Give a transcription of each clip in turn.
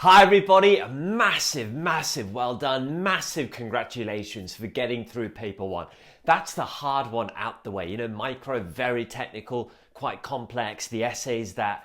Hi everybody, a massive well done, massive congratulations for getting through paper one. That's the hard one out the way. Micro, very technical, quite complex. The essays that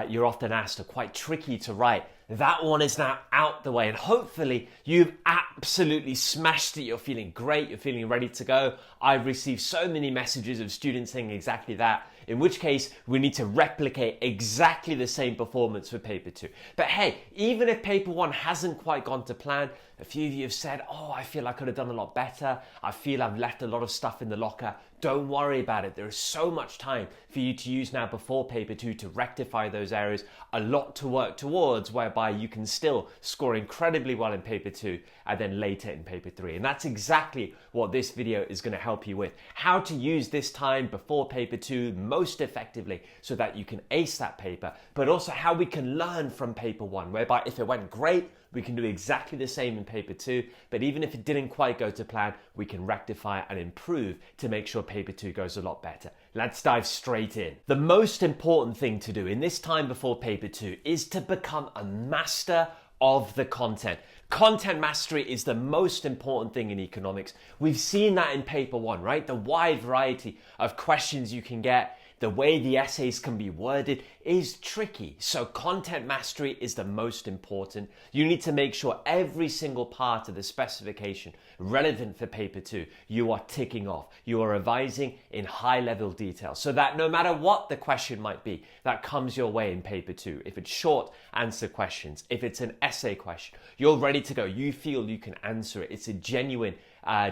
you're often asked are quite tricky to write. That one is now out the way, and hopefully you've absolutely smashed it. You're feeling great, you're feeling ready to go. I've received so many messages of students saying exactly that, in which case we need to replicate exactly the same performance for paper two. But hey, even if paper one hasn't quite gone to plan, a few of you have said, oh, I feel I could have done a lot better. I feel I've left a lot of stuff in the locker. Don't worry about it. There is so much time for you to use now before paper two to rectify those areas. A lot to work towards, whereby you can still score incredibly well in paper two and then later in paper three. And that's exactly what this video is going to help you with. How to use this time before paper two most effectively so that you can ace that paper, but also how we can learn from paper one, whereby if it went great, we can do exactly the same in paper two, but even if it didn't quite go to plan, we can rectify and improve to make sure paper two goes a lot better. Let's dive straight in. The most important thing to do in this time before paper two is to become a master of the content. Content mastery is the most important thing in economics. We've seen that in paper one, right? The wide variety of questions you can get, the way the essays can be worded is tricky. So content mastery is the most important. You need to make sure every single part of the specification relevant for paper two, you are ticking off. You are revising in high level detail so that no matter what the question might be that comes your way in paper two, if it's short answer questions, if it's an essay question, you're ready to go. You feel you can answer it. It's a genuine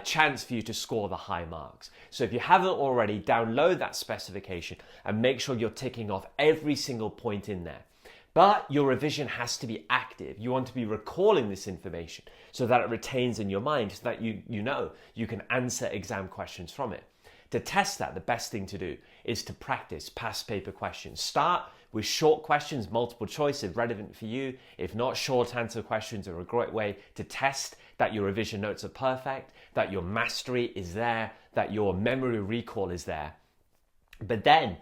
chance for you to score the high marks. So if you haven't already, download that specification and make sure you're ticking off every single point in there. But your revision has to be active. You want to be recalling this information so that it retains in your mind, so that you know you can answer exam questions from it. To test that, the best thing to do is to practice past paper questions. Start with short questions, multiple choice if relevant for you. If not, short answer questions are a great way to test that your revision notes are perfect, that your mastery is there, that your memory recall is there. But then,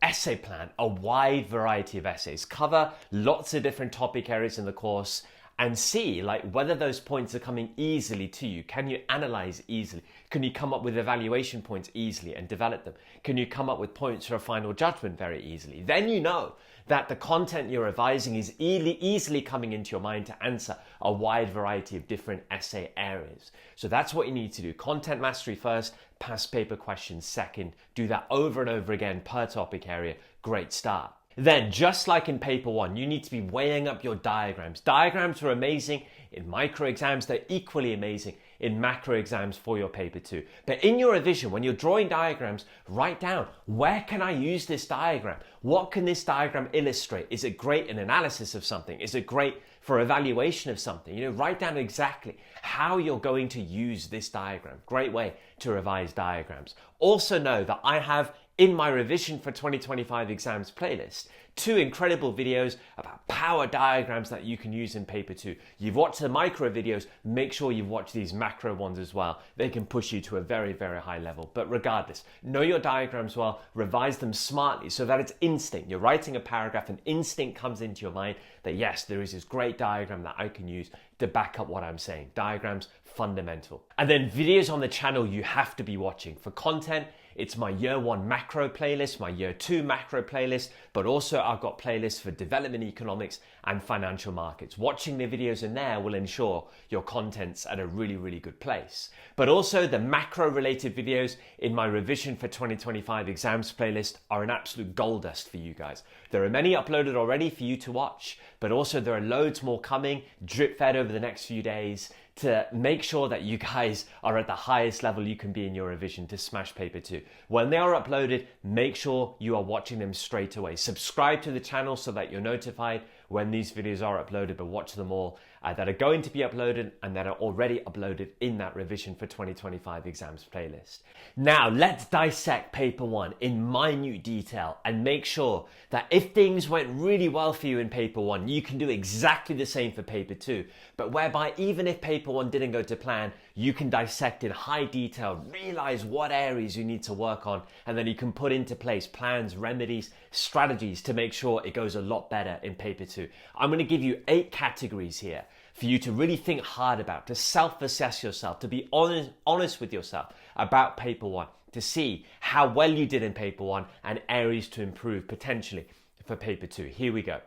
essay plan, a wide variety of essays. Cover lots of different topic areas in the course and see whether those points are coming easily to you. Can you analyze easily? Can you come up with evaluation points easily and develop them? Can you come up with points for a final judgment very easily? Then you know that the content you're revising is easily coming into your mind to answer a wide variety of different essay areas. So that's what you need to do. Content mastery first, past paper questions second. Do that over and over again per topic area. Great start. Then, just like in paper one, you need to be weighing up your diagrams. Diagrams are amazing in micro exams. They're equally amazing in macro exams for your paper two. But in your revision, when you're drawing diagrams, write down, where can I use this diagram? What can this diagram illustrate? Is it great in analysis of something? Is it great for evaluation of something? Write down exactly how you're going to use this diagram. Great way to revise diagrams. Also know that I have in my revision for 2025 exams playlist, 2 incredible videos about power diagrams that you can use in paper 2. You've watched the micro videos, make sure you've watched these macro ones as well. They can push you to a very, very high level. But regardless, know your diagrams well, revise them smartly so that it's instinct. You're writing a paragraph and instinct comes into your mind that yes, there is this great diagram that I can use to back up what I'm saying. Diagrams, fundamental. And then videos on the channel you have to be watching. For content, it's my year 1 macro playlist, my year 2 macro playlist, but also I've got playlists for development economics and financial markets. Watching the videos in there will ensure your content's at a really, really good place. But also the macro related videos in my revision for 2025 exams playlist are an absolute gold dust for you guys. There are many uploaded already for you to watch, but also there are loads more coming, drip fed over the next few days, to make sure that you guys are at the highest level you can be in your revision to smash paper 2. When they are uploaded, make sure you are watching them straight away. Subscribe to the channel so that you're notified when these videos are uploaded, but watch them all that are going to be uploaded and that are already uploaded in that revision for 2025 exams playlist. Now let's dissect paper 1 in minute detail and make sure that if things went really well for you in paper 1, you can do exactly the same for paper 2, but whereby even if paper 1 didn't go to plan, you can dissect in high detail, realize what areas you need to work on, and then you can put into place plans, remedies, strategies to make sure it goes a lot better in paper 2. 2. I'm going to give you 8 categories here for you to really think hard about, to self-assess yourself, to be honest with yourself about paper 1, to see how well you did in paper 1 and areas to improve potentially for paper 2. Here we go.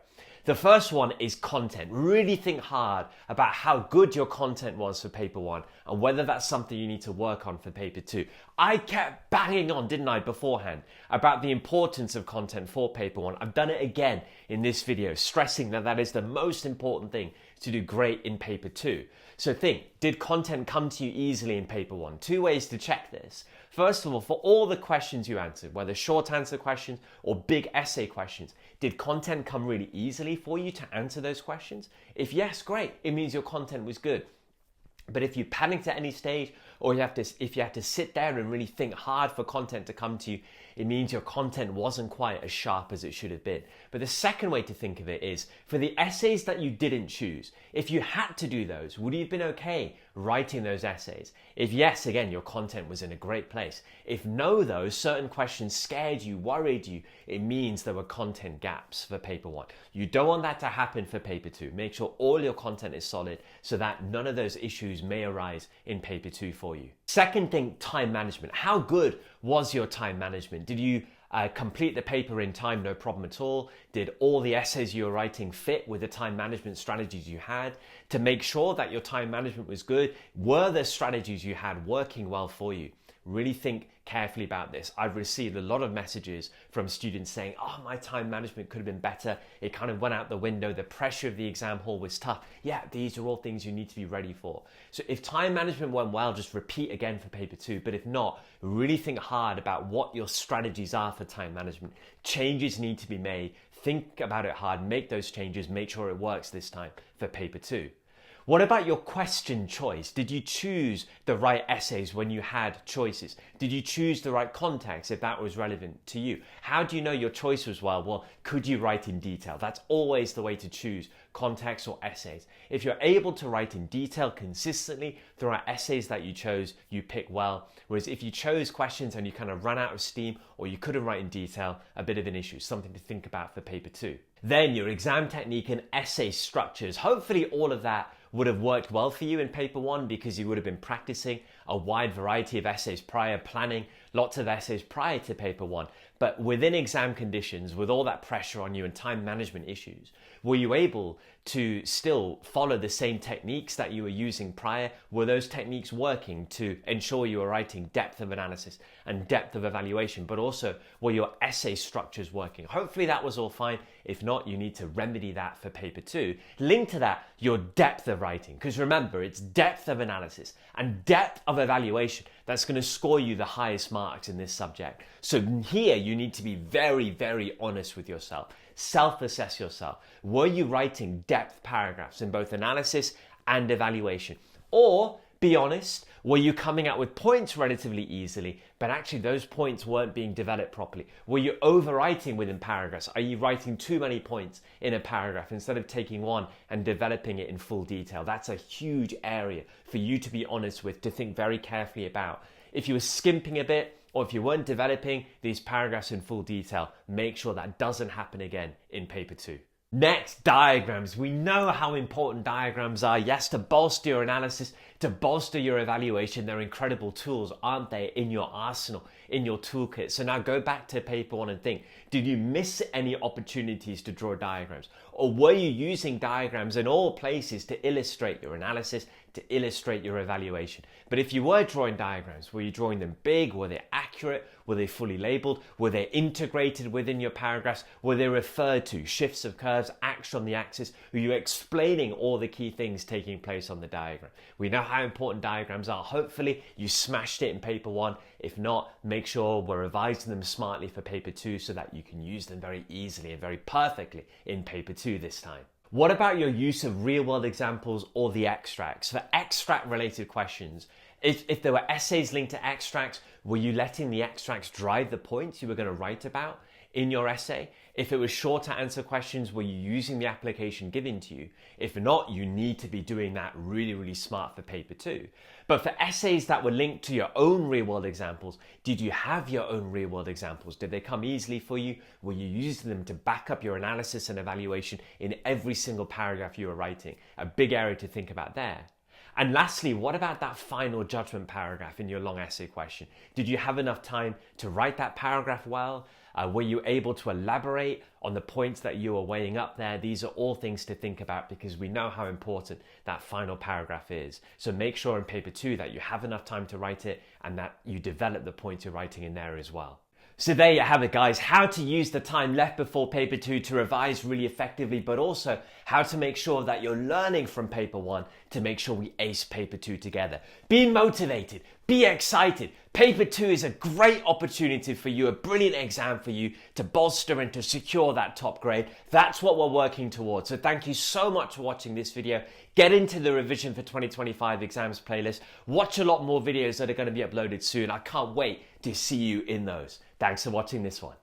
The first one is content. Really think hard about how good your content was for paper 1 and whether that's something you need to work on for paper 2. I kept banging on, didn't I, beforehand, about the importance of content for paper 1. I've done it again in this video, stressing that that is the most important thing to do great in paper 2. So think, did content come to you easily in paper 1? 2 ways to check this. First of all, for all the questions you answered, whether short answer questions or big essay questions, did content come really easily for you to answer those questions? If yes, great. It means your content was good. But if you panicked at any stage, or if you have to sit there and really think hard for content to come to you, it means your content wasn't quite as sharp as it should have been. But the second way to think of it is, for the essays that you didn't choose, if you had to do those, would you have been okay writing those essays? If yes, again, your content was in a great place. If no, though, certain questions scared you, worried you, it means there were content gaps for paper 1. You don't want that to happen for paper 2. Make sure all your content is solid so that none of those issues may arise in paper 2 for you. Second thing, time management. How good was your time management? Did you complete the paper in time, no problem at all? Did all the essays you were writing fit with the time management strategies you had? To make sure that your time management was good, were the strategies you had working well for you? Really think carefully about this. I've received a lot of messages from students saying, oh, my time management could have been better. It kind of went out the window. The pressure of the exam hall was tough. Yeah, these are all things you need to be ready for. So if time management went well, just repeat again for paper 2. But if not, really think hard about what your strategies are for time management. Changes need to be made. Think about it hard, make those changes, make sure it works this time for paper 2. What about your question choice? Did you choose the right essays when you had choices? Did you choose the right context if that was relevant to you? How do you know your choice was well? Well, could you write in detail? That's always the way to choose context or essays. If you're able to write in detail consistently throughout essays that you chose, you pick well. Whereas if you chose questions and you kind of ran out of steam or you couldn't write in detail, a bit of an issue, something to think about for paper 2. Then your exam technique and essay structures. Hopefully all of that would have worked well for you in paper 1 because you would have been practicing a wide variety of essays prior, planning lots of essays prior to paper 1. But within exam conditions, with all that pressure on you and time management issues, were you able to still follow the same techniques that you were using prior? Were those techniques working to ensure you were writing depth of analysis and depth of evaluation, but also were your essay structures working? Hopefully that was all fine. If not, you need to remedy that for paper 2. Link to that your depth of writing, because remember, it's depth of analysis and depth of evaluation that's going to score you the highest marks in this subject. So here you need to be very, very honest with yourself. Self-assess yourself. Were you writing depth paragraphs in both analysis and evaluation? Or, be honest, were you coming out with points relatively easily, but actually those points weren't being developed properly? Were you overwriting within paragraphs? Are you writing too many points in a paragraph instead of taking one and developing it in full detail? That's a huge area for you to be honest with, to think very carefully about. If you were skimping a bit, or if you weren't developing these paragraphs in full detail, make sure that doesn't happen again in paper 2. Next, diagrams. We know how important diagrams are. Yes, to bolster your analysis, to bolster your evaluation. They're incredible tools, aren't they, in your arsenal, in your toolkit. So now go back to paper 1 and think, did you miss any opportunities to draw diagrams? Or were you using diagrams in all places to illustrate your analysis, to illustrate your evaluation? But if you were drawing diagrams, were you drawing them big? Were they accurate? Were they fully labeled? Were they integrated within your paragraphs? Were they referred to? Shifts of curves, action on the axis? Were you explaining all the key things taking place on the diagram? We know how important diagrams are. Hopefully you smashed it in paper 1. If not, make sure we're revising them smartly for paper 2 so that you can use them very easily and very perfectly in paper 2 this time. What about your use of real-world examples or the extracts? For extract-related questions, if there were essays linked to extracts, were you letting the extracts drive the points you were going to write about in your essay? If it was shorter answer questions, were you using the application given to you? If not, you need to be doing that really, really smart for paper 2. But for essays that were linked to your own real-world examples, did you have your own real-world examples? Did they come easily for you? Were you using them to back up your analysis and evaluation in every single paragraph you were writing? A big area to think about there. And lastly, what about that final judgment paragraph in your long essay question? Did you have enough time to write that paragraph well? Were you able to elaborate on the points that you were weighing up there? These are all things to think about because we know how important that final paragraph is. So make sure in paper 2 that you have enough time to write it and that you develop the points you're writing in there as well. So there you have it, guys, how to use the time left before paper 2 to revise really effectively, but also how to make sure that you're learning from paper 1 to make sure we ace paper 2 together. Be motivated, be excited. Paper 2 is a great opportunity for you, a brilliant exam for you to bolster and to secure that top grade. That's what we're working towards. So thank you so much for watching this video. Get into the revision for 2025 exams playlist. Watch a lot more videos that are going to be uploaded soon. I can't wait to see you in those. Thanks for watching this one.